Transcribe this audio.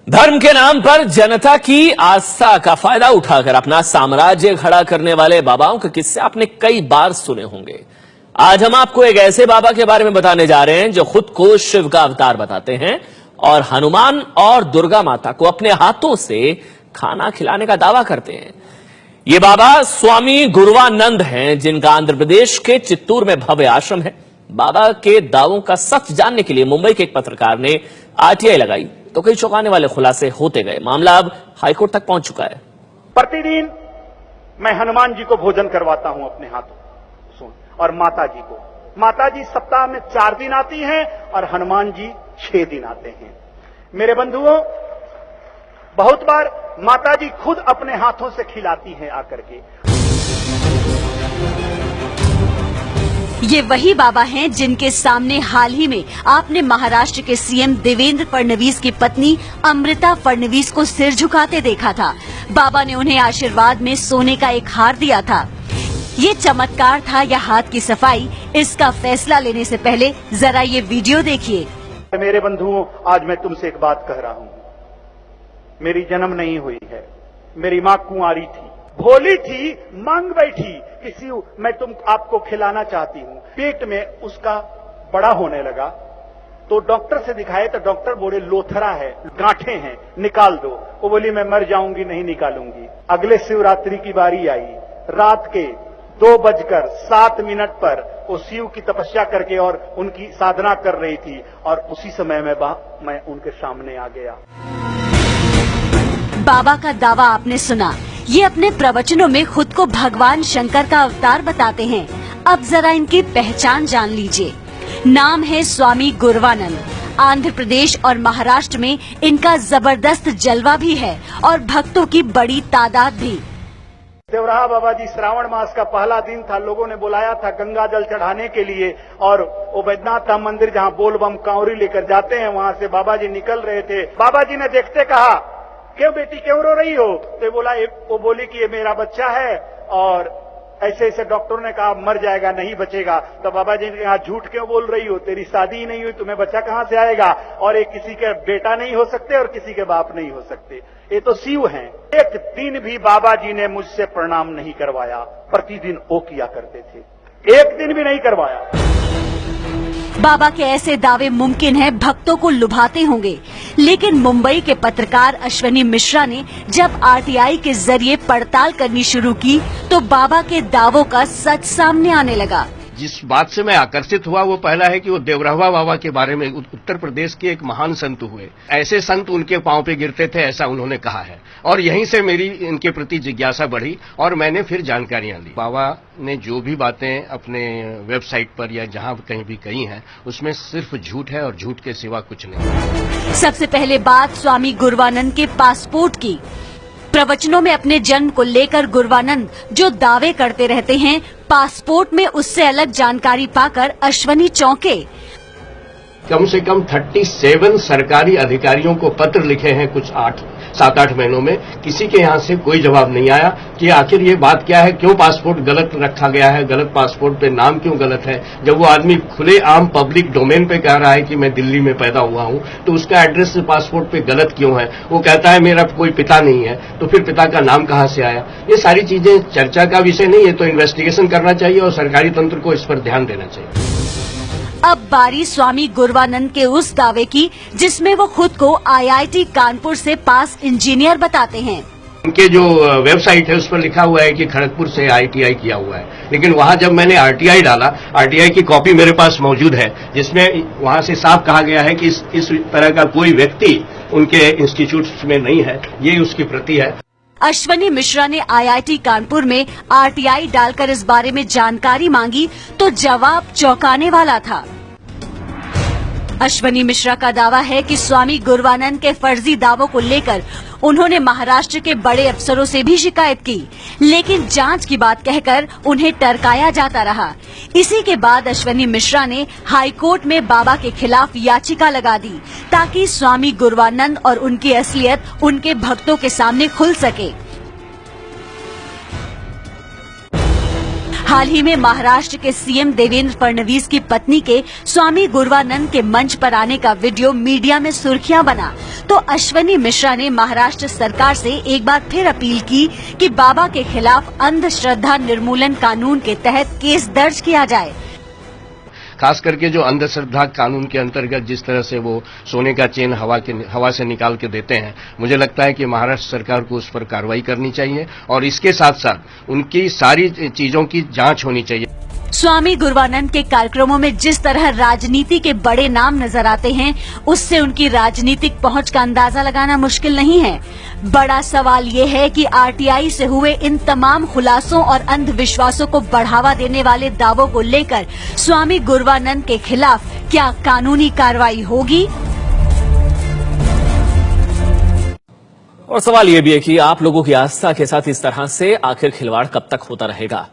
धर्म के नाम पर जनता की आस्था का फायदा उठाकर अपना साम्राज्य खड़ा करने वाले बाबाओं के किस्से आपने कई बार सुने होंगे। आज हम आपको एक ऐसे बाबा के बारे में बताने जा रहे हैं जो खुद को शिव का अवतार बताते हैं और हनुमान और दुर्गा माता को अपने हाथों से खाना खिलाने का दावा करते हैं। ये बाबा स्वामी गुरवानंद हैं, जिनका आंध्र प्रदेश के चित्तूर में भव्य आश्रम है। बाबा के दावों का सच जानने के लिए मुंबई के एक पत्रकार ने आरटीआई लगाई तो कई चौंकाने वाले खुलासे होते गए। मामला अब हाईकोर्ट तक पहुंच चुका है। प्रतिदिन मैं हनुमान जी को भोजन करवाता हूं अपने हाथों सुन, और माता जी को। माता जी सप्ताह में 4 दिन आती हैं और हनुमान जी 6 दिन आते हैं। मेरे बंधुओं, बहुत बार माता जी खुद अपने हाथों से खिलाती हैं आकर के। ये वही बाबा हैं जिनके सामने हाल ही में आपने महाराष्ट्र के सीएम देवेंद्र फडणवीस की पत्नी अमृता फडणवीस को सिर झुकाते देखा था। बाबा ने उन्हें आशीर्वाद में सोने का एक हार दिया था। ये चमत्कार था या हाथ की सफाई, इसका फैसला लेने से पहले जरा ये वीडियो देखिए। मेरे बंधुओं, आज मैं तुमसे एक बात कह रहा हूं। मेरी जन्म नहीं हुई है, मेरी मां कुंवारी थी, भोली थी, मांग बैठी किसी मैं आपको खिलाना चाहती हूं। पेट में उसका बड़ा होने लगा तो डॉक्टर से दिखाए तो डॉक्टर बोले लोथरा है, गांठे हैं, निकाल दो। वो बोली मैं मर जाऊंगी, नहीं निकालूंगी। अगले शिवरात्रि की बारी आई, रात के 2:07 पर वो शिव की तपस्या करके और उनकी साधना कर रही थी और उसी समय मैं उनके सामने आ गया। बाबा का दावा आपने सुना। ये अपने प्रवचनों में खुद को भगवान शंकर का अवतार बताते हैं। अब जरा इनकी पहचान जान लीजिए। नाम है स्वामी गुरवानंद। आंध्र प्रदेश और महाराष्ट्र में इनका जबरदस्त जलवा भी है और भक्तों की बड़ी तादाद भी। देवराहा बाबा जी, श्रावण मास का पहला दिन था, लोगों ने बुलाया था गंगा जल चढ़ाने के लिए और वो बैद्यनाथ धाम मंदिर जहाँ बोल बम कांवरी लेकर जाते हैं, वहाँ से बाबा जी निकल रहे थे। बाबा जी ने देखते कहा, क्यों बेटी क्यों रो रही हो? तो वो बोली कि ये मेरा बच्चा है और ऐसे ऐसे डॉक्टरों ने कहा मर जाएगा, नहीं बचेगा। तो बाबा जी ने कहा झूठ क्यों बोल रही हो, तेरी शादी ही नहीं हुई, तुम्हें बच्चा कहां से आएगा? और ये किसी के बेटा नहीं हो सकते और किसी के बाप नहीं हो सकते, ये तो शिव हैं। एक दिन भी बाबा जी ने मुझसे प्रणाम नहीं करवाया। प्रतिदिन वो किया करते थे, एक दिन भी नहीं करवाया। बाबा के ऐसे दावे मुमकिन है भक्तों को लुभाते होंगे, लेकिन मुंबई के पत्रकार अश्वनी मिश्रा ने जब आरटीआई के जरिए पड़ताल करनी शुरू की तो बाबा के दावों का सच सामने आने लगा। जिस बात से मैं आकर्षित हुआ वो पहला है कि वो देवराहा बाबा के बारे में उत्तर प्रदेश के एक महान संत हुए। ऐसे संत उनके पांव पे गिरते थे, ऐसा उन्होंने कहा है और यहीं से मेरी इनके प्रति जिज्ञासा बढ़ी और मैंने फिर जानकारियां ली। बाबा ने जो भी बातें अपने वेबसाइट पर या जहां कहीं भी कही हैं, उसमें सिर्फ झूठ है और झूठ के सिवा कुछ नहीं। सबसे पहले बात स्वामी गुरवानंद के पासपोर्ट की। प्रवचनों में अपने जन्म को लेकर गुरवानंद जो दावे करते रहते हैं, पासपोर्ट में उससे अलग जानकारी पाकर अश्वनी चौंके। कम से कम 37 सरकारी अधिकारियों को पत्र लिखे हैं कुछ 7-8 महीनों में, किसी के यहां से कोई जवाब नहीं आया कि आखिर ये बात क्या है, क्यों पासपोर्ट गलत रखा गया है, गलत पासपोर्ट पे नाम क्यों गलत है। जब वो आदमी खुले आम पब्लिक डोमेन पे कह रहा है कि मैं दिल्ली में पैदा हुआ हूं, तो उसका एड्रेस पासपोर्ट पे गलत क्यों है? वो कहता है मेरा कोई पिता नहीं है, तो फिर पिता का नाम कहां से आया? ये सारी चीजें चर्चा का विषय नहीं है, तो इन्वेस्टिगेशन करना चाहिए और सरकारी तंत्र को इस पर ध्यान देना चाहिए। अब बारी स्वामी गुरवानंद के उस दावे की जिसमें वो खुद को आईआईटी कानपुर से पास इंजीनियर बताते हैं। उनके जो वेबसाइट है उस पर लिखा हुआ है कि खड़गपुर से आईटीआई किया हुआ है, लेकिन वहां जब मैंने आरटीआई डाला, आरटीआई की कॉपी मेरे पास मौजूद है जिसमें वहां से साफ कहा गया है कि इस तरह का कोई व्यक्ति उनके इंस्टीट्यूट में नहीं है, ये उसकी प्रति है। अश्वनी मिश्रा ने आईआईटी कानपुर में आरटीआई डालकर इस बारे में जानकारी मांगी तो जवाब चौंकाने वाला था। अश्वनी मिश्रा का दावा है कि स्वामी गुरवानंद के फर्जी दावों को लेकर उन्होंने महाराष्ट्र के बड़े अफसरों से भी शिकायत की, लेकिन जांच की बात कहकर उन्हें टरकाया जाता रहा। इसी के बाद अश्वनी मिश्रा ने हाईकोर्ट में बाबा के खिलाफ याचिका लगा दी ताकि स्वामी गुरवानंद और उनकी असलियत उनके भक्तों के सामने खुल सके। हाल ही में महाराष्ट्र के सीएम देवेंद्र फडणवीस की पत्नी के स्वामी गुरवानंद के मंच पर आने का वीडियो मीडिया में सुर्खियां बना, तो अश्वनी मिश्रा ने महाराष्ट्र सरकार से एक बार फिर अपील की कि बाबा के खिलाफ अंधश्रद्धा निर्मूलन कानून के तहत केस दर्ज किया जाए। खास करके जो अंधश्रद्धा कानून के अंतर्गत जिस तरह से वो सोने का चेन हवा से निकाल के देते हैं, मुझे लगता है कि महाराष्ट्र सरकार को उस पर कार्रवाई करनी चाहिए और इसके साथ साथ उनकी सारी चीजों की जांच होनी चाहिए। स्वामी गुरवानंद के कार्यक्रमों में जिस तरह राजनीति के बड़े नाम नजर आते हैं, उससे उनकी राजनीतिक पहुंच का अंदाजा लगाना मुश्किल नहीं है। बड़ा सवाल ये है कि आरटीआई से हुए इन तमाम खुलासों और अंधविश्वासों को बढ़ावा देने वाले दावों को लेकर स्वामी गुरवानंद के खिलाफ क्या कानूनी कार्रवाई होगी? और सवाल ये भी है कि आप लोगों की आस्था के साथ इस तरह से आखिर खिलवाड़ कब तक होता रहेगा?